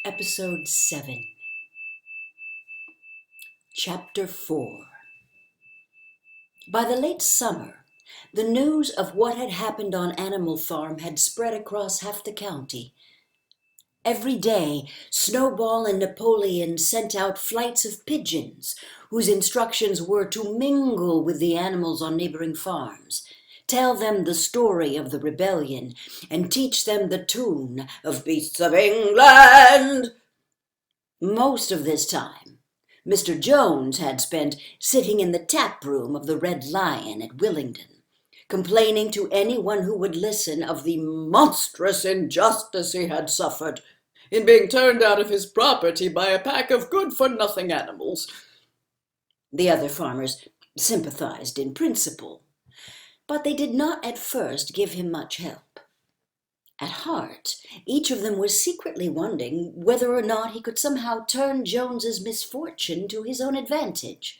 Episode 7, Chapter 4. By the late summer, the news of what had happened on Animal Farm had spread across half the county. Every day, Snowball and Napoleon sent out flights of pigeons, whose instructions were to mingle with the animals on neighboring farms, tell them the story of the rebellion, and teach them the tune of Beasts of England. Most of this time, Mr. Jones had spent sitting in the tap room of the Red Lion at Willingdon, complaining to anyone who would listen of the monstrous injustice he had suffered in being turned out of his property by a pack of good-for-nothing animals. The other farmers sympathized in principle, but they did not at first give him much help. At heart, each of them was secretly wondering whether or not he could somehow turn Jones's misfortune to his own advantage.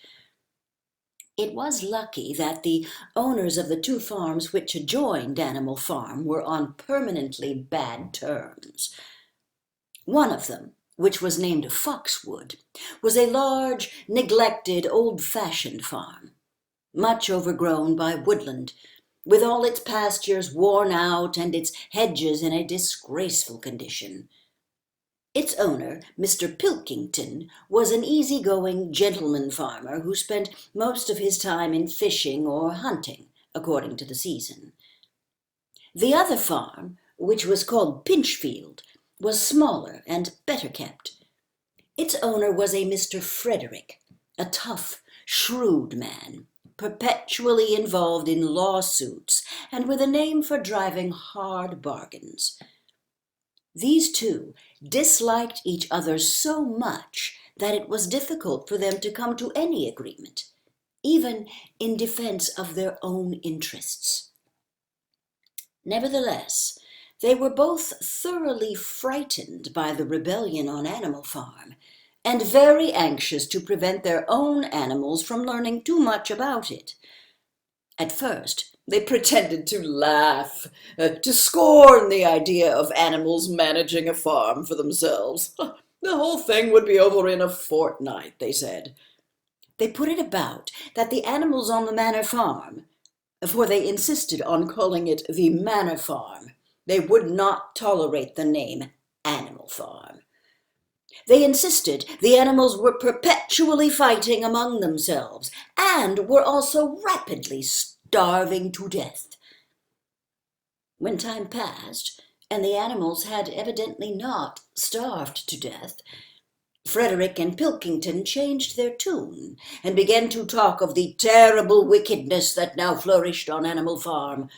It was lucky that the owners of the two farms which adjoined Animal Farm were on permanently bad terms. One of them, which was named Foxwood, was a large, neglected, old-fashioned farm, much overgrown by woodland, with all its pastures worn out and its hedges in a disgraceful condition. Its owner, Mr. Pilkington, was an easy-going gentleman farmer who spent most of his time in fishing or hunting, according to the season. The other farm, which was called Pinchfield, was smaller and better kept. Its owner was a Mr. Frederick, a tough, shrewd man, perpetually involved in lawsuits and with a name for driving hard bargains. These two disliked each other so much that it was difficult for them to come to any agreement, even in defense of their own interests. Nevertheless, they were both thoroughly frightened by the rebellion on Animal Farm, and very anxious to prevent their own animals from learning too much about it. At first, they pretended to laugh, to scorn the idea of animals managing a farm for themselves. The whole thing would be over in a fortnight, they said. They put it about that the animals on the Manor Farm, for they insisted on calling it the Manor Farm, they would not tolerate the name Animal Farm. They insisted the animals were perpetually fighting among themselves and were also rapidly starving to death. When time passed, and the animals had evidently not starved to death, Frederick and Pilkington changed their tune and began to talk of the terrible wickedness that now flourished on Animal Farm.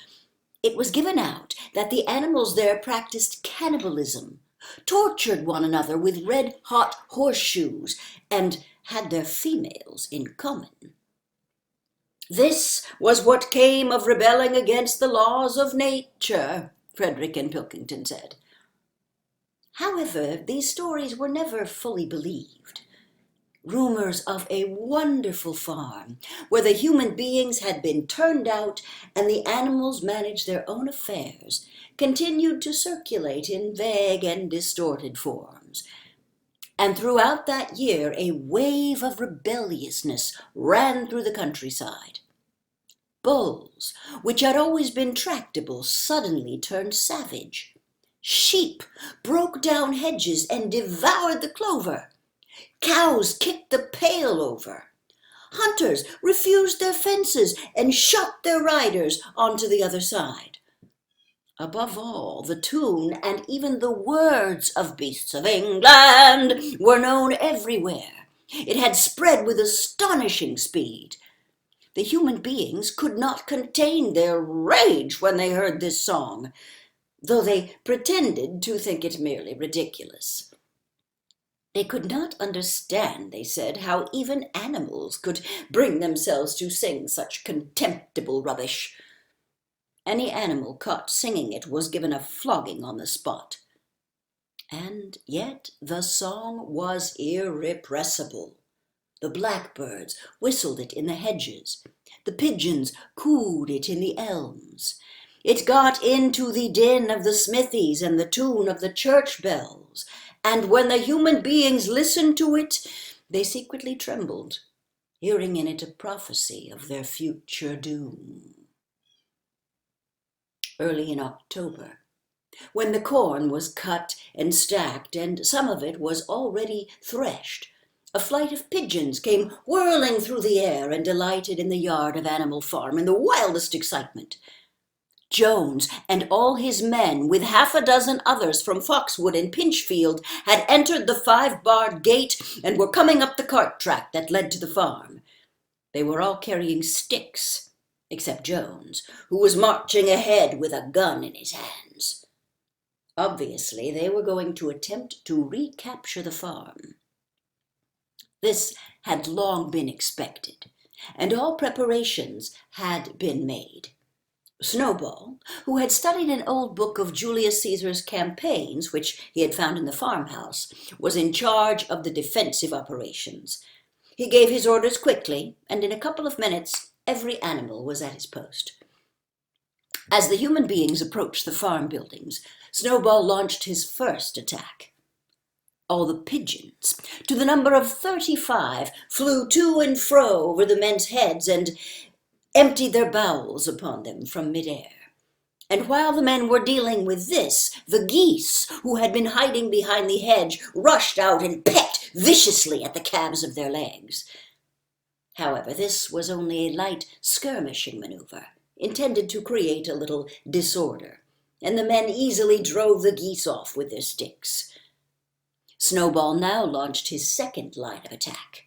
It was given out that the animals there practiced cannibalism, tortured one another with red-hot horseshoes, and had their females in common. This was what came of rebelling against the laws of nature, Frederick and Pilkington said. However, these stories were never fully believed. Rumors of a wonderful farm where the human beings had been turned out and the animals managed their own affairs continued to circulate in vague and distorted forms. And throughout that year a wave of rebelliousness ran through the countryside. Bulls, which had always been tractable, suddenly turned savage. Sheep broke down hedges and devoured the clover. Cows kicked the pail over. Hunters refused their fences and shot their riders onto the other side. Above all, the tune and even the words of Beasts of England were known everywhere. It had spread with astonishing speed. The human beings could not contain their rage when they heard this song, though they pretended to think it merely ridiculous. They could not understand, they said, how even animals could bring themselves to sing such contemptible rubbish. Any animal caught singing it was given a flogging on the spot. And yet the song was irrepressible. The blackbirds whistled it in the hedges. The pigeons cooed it in the elms. It got into the din of the smithies and the tune of the church bells, and when the human beings listened to it, they secretly trembled, hearing in it a prophecy of their future doom. Early in October, when the corn was cut and stacked, and some of it was already threshed, a flight of pigeons came whirling through the air and alighted in the yard of Animal Farm in the wildest excitement. Jones and all his men, with half a dozen others from Foxwood and Pinchfield, had entered the 5-barred gate and were coming up the cart track that led to the farm. They were all carrying sticks, except Jones, who was marching ahead with a gun in his hands. Obviously, they were going to attempt to recapture the farm. This had long been expected, and all preparations had been made. Snowball, who had studied an old book of Julius Caesar's campaigns, which he had found in the farmhouse, was in charge of the defensive operations. He gave his orders quickly, and in a couple of minutes every animal was at his post. As the human beings approached the farm buildings, Snowball launched his first attack. All the pigeons, to the number of 35, flew to and fro over the men's heads and emptied their bowels upon them from midair. And while the men were dealing with this, the geese, who had been hiding behind the hedge, rushed out and pecked viciously at the calves of their legs. However, this was only a light skirmishing maneuver, intended to create a little disorder, and the men easily drove the geese off with their sticks. Snowball now launched his second line of attack.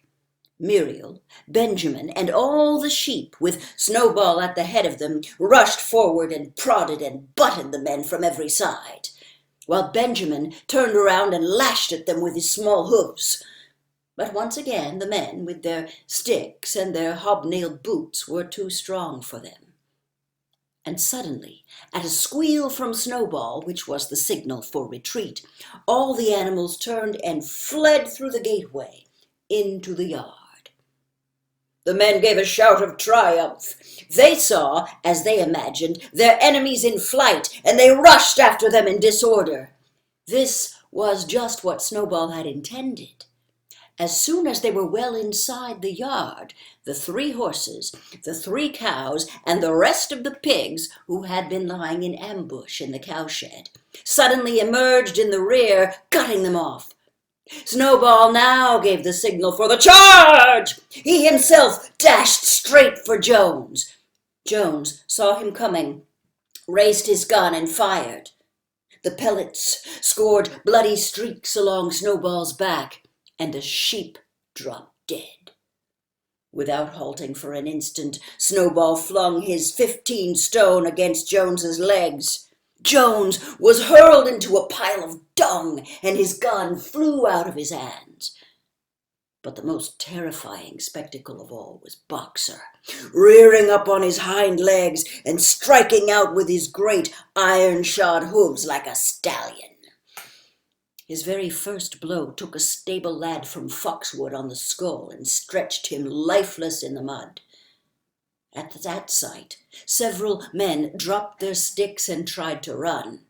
Muriel, Benjamin, and all the sheep, with Snowball at the head of them, rushed forward and prodded and butted the men from every side, while Benjamin turned around and lashed at them with his small hoofs. But once again the men, with their sticks and their hobnailed boots, were too strong for them. And suddenly, at a squeal from Snowball, which was the signal for retreat, all the animals turned and fled through the gateway into the yard. The men gave a shout of triumph. They saw, as they imagined, their enemies in flight, and they rushed after them in disorder. This was just what Snowball had intended. As soon as they were well inside the yard, the 3 horses, the 3 cows, and the rest of the pigs, who had been lying in ambush in the cowshed, suddenly emerged in the rear, cutting them off. Snowball now gave the signal for the charge. He himself dashed straight for Jones. Jones saw him coming, raised his gun, and fired. The pellets scored bloody streaks along Snowball's back, and the sheep dropped dead. Without halting for an instant, Snowball flung his 15 stone against Jones's legs. Jones was hurled into a pile of dung, and his gun flew out of his hands. But the most terrifying spectacle of all was Boxer, rearing up on his hind legs and striking out with his great iron-shod hooves like a stallion. His very first blow took a stable lad from Foxwood on the skull and stretched him lifeless in the mud. At that sight, several men dropped their sticks and tried to run.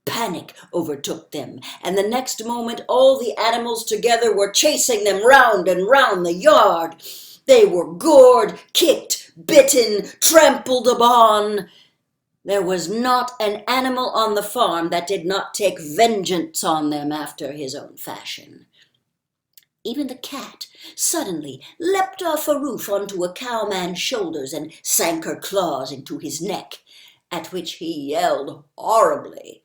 Panic overtook them, and the next moment all the animals together were chasing them round and round the yard. They were gored, kicked, bitten, trampled upon. There was not an animal on the farm that did not take vengeance on them after his own fashion. Even the cat suddenly leapt off a roof onto a cowman's shoulders and sank her claws into his neck, at which he yelled horribly.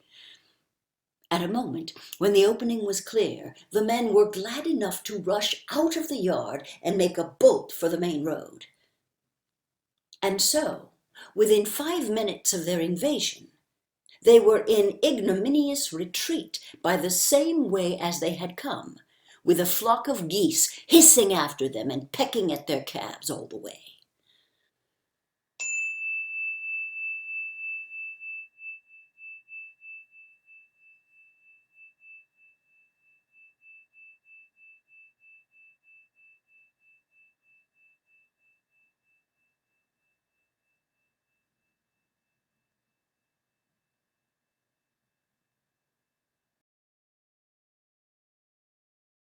At a moment when the opening was clear, the men were glad enough to rush out of the yard and make a bolt for the main road. And so, within 5 minutes of their invasion, they were in ignominious retreat by the same way as they had come, with a flock of geese hissing after them and pecking at their calves all the way.